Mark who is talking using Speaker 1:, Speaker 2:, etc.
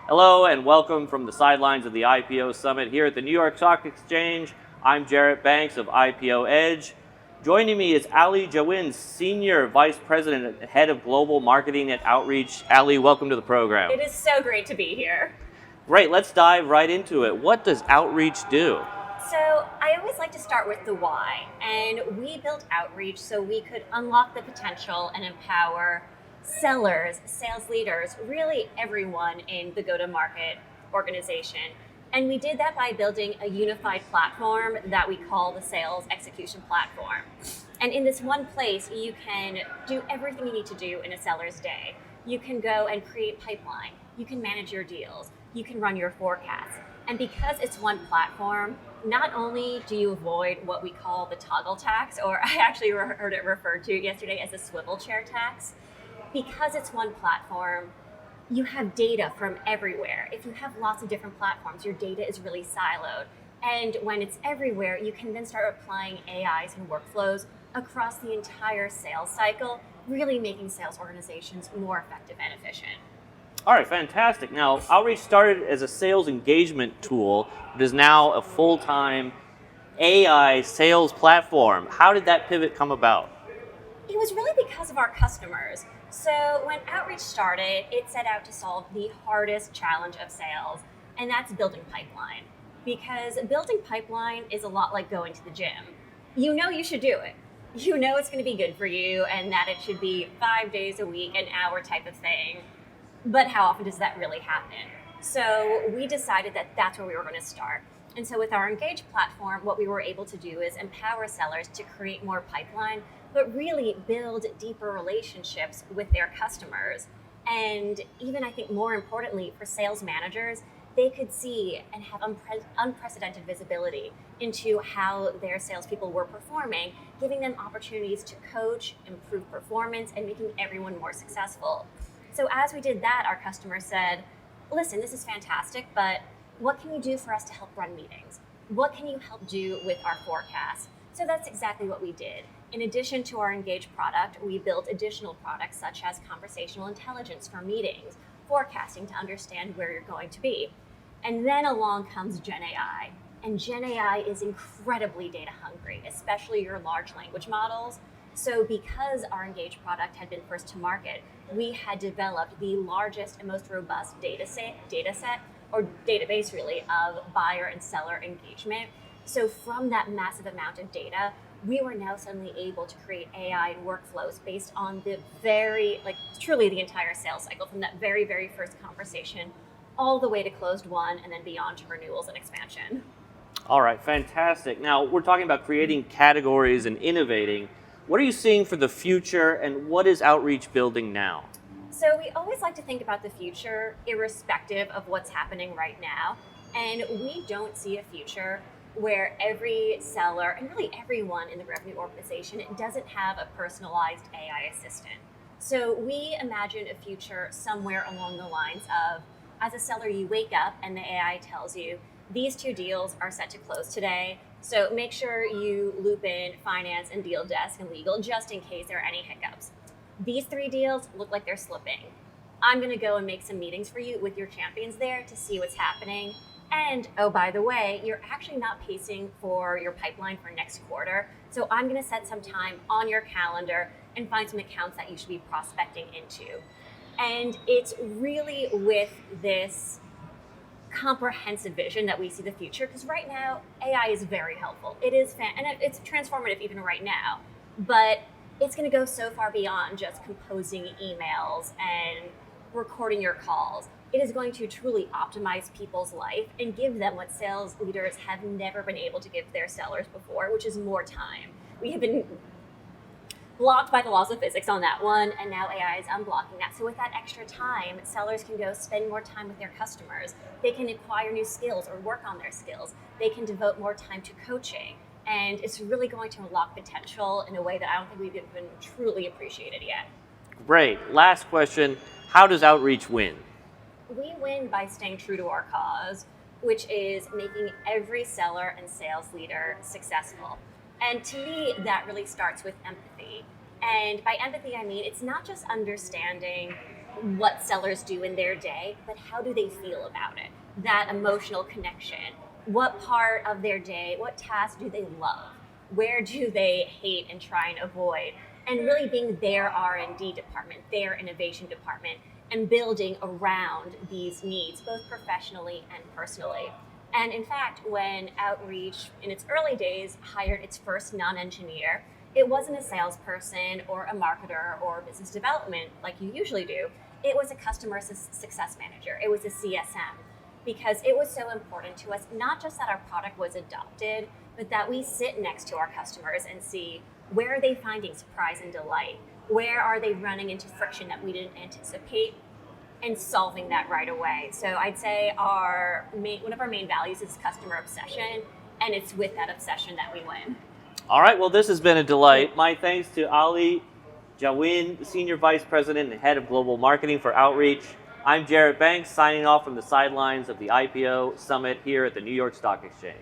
Speaker 1: Hello and welcome from the sidelines of the IPO Summit here at the New York Stock Exchange. I'm Jarrett Banks of IPO Edge. Joining me is Jawin, Senior Vice President and Head of Global Marketing at Outreach. Ali, welcome to the program.
Speaker 2: It is so great to be here.
Speaker 1: Great, let's dive right into it. What does Outreach do?
Speaker 2: So I always like to start with the why, and we built Outreach so we could unlock the potential and empower sellers, sales leaders, really everyone in the go-to-market organization. And we did that by building a unified platform that we call the Sales Execution Platform. And in this one place, you can do everything you need to do in a seller's day. You can go and create pipeline. You can manage your deals. You can run your forecasts. And because it's one platform, not only do you avoid what we call the toggle tax, or I actually heard it referred to yesterday as a swivel chair tax, because it's one platform, you have data from everywhere. If you have lots of different platforms, your data is really siloed. And when it's everywhere, you can then start applying AIs and workflows across the entire sales cycle, really making sales organizations more effective and efficient.
Speaker 1: All right, fantastic. Now, Outreach started as a sales engagement tool, but is now a full-time AI sales platform. How did that pivot come about?
Speaker 2: It was really because of our customers. So when Outreach started, it set out to solve the hardest challenge of sales, and that's building pipeline. Because building pipeline is a lot like going to the gym. You know you should do it. You know it's going to be good for you and that it should be 5 days a week, an hour type of thing. But how often does that really happen? So we decided that that's where we were going to start. And so with our Engage platform, what we were able to do is empower sellers to create more pipeline, but really build deeper relationships with their customers. And even I think more importantly for sales managers, they could see and have unprecedented visibility into how their salespeople were performing, giving them opportunities to coach, improve performance, and making everyone more successful. So as we did that, our customers said, listen, this is fantastic, but what can you do for us to help run meetings? What can you help do with our forecast? So that's exactly what we did. In addition to our Engage product, we built additional products such as conversational intelligence for meetings, forecasting to understand where you're going to be. And then along comes Gen AI. And Gen AI is incredibly data hungry, especially your large language models. So because our Engage product had been first to market, we had developed the largest and most robust data set or database really of buyer and seller engagement. So from that massive amount of data, we were now suddenly able to create AI and workflows based on the truly the entire sales cycle, from that very, very first conversation all the way to closed won and then beyond to renewals and expansion.
Speaker 1: All right, fantastic. Now, we're talking about creating categories and innovating. What are you seeing for the future, and what is Outreach building now?
Speaker 2: So we always like to think about the future irrespective of what's happening right now. And we don't see a future where every seller and really everyone in the revenue organization doesn't have a personalized AI assistant. So we imagine a future somewhere along the lines of, as a seller, you wake up and the AI tells you, these 2 deals are set to close today. So make sure you loop in finance and deal desk and legal just in case there are any hiccups. These 3 deals look like they're slipping. I'm going to go and make some meetings for you with your champions there to see what's happening. And oh, by the way, you're actually not pacing for your pipeline for next quarter. So I'm going to set some time on your calendar and find some accounts that you should be prospecting into. And it's really with this comprehensive vision that we see the future, because right now AI is very helpful. It is and it's transformative even right now, but it's going to go so far beyond just composing emails and recording your calls. It is going to truly optimize people's life and give them what sales leaders have never been able to give their sellers before, which is more time. We have been blocked by the laws of physics on that one, and now AI is unblocking that. So with that extra time, sellers can go spend more time with their customers. They can acquire new skills or work on their skills. They can devote more time to coaching. And it's really going to unlock potential in a way that I don't think we've even truly appreciated yet.
Speaker 1: Great. Last question. How does Outreach win?
Speaker 2: We win by staying true to our cause, which is making every seller and sales leader successful. And to me, that really starts with empathy. And by empathy, I mean it's not just understanding what sellers do in their day, but how do they feel about it? That emotional connection. What part of their day, what task do they love? Where do they hate and try and avoid? And really being their R&D department, their innovation department, and building around these needs, both professionally and personally. And in fact, when Outreach in its early days hired its first non-engineer, it wasn't a salesperson or a marketer or business development like you usually do. It was a customer success manager. It was a CSM, because it was so important to us, not just that our product was adopted, but that we sit next to our customers and see where are they finding surprise and delight? Where are they running into friction that we didn't anticipate, and solving that right away? So I'd say one of our main values is customer obsession, and it's with that obsession that we win.
Speaker 1: All right, well, this has been a delight. My thanks to Ali Jawin, Senior Vice President and Head of Global Marketing for Outreach. I'm Jarrett Banks, signing off from the sidelines of the IPO Summit here at the New York Stock Exchange.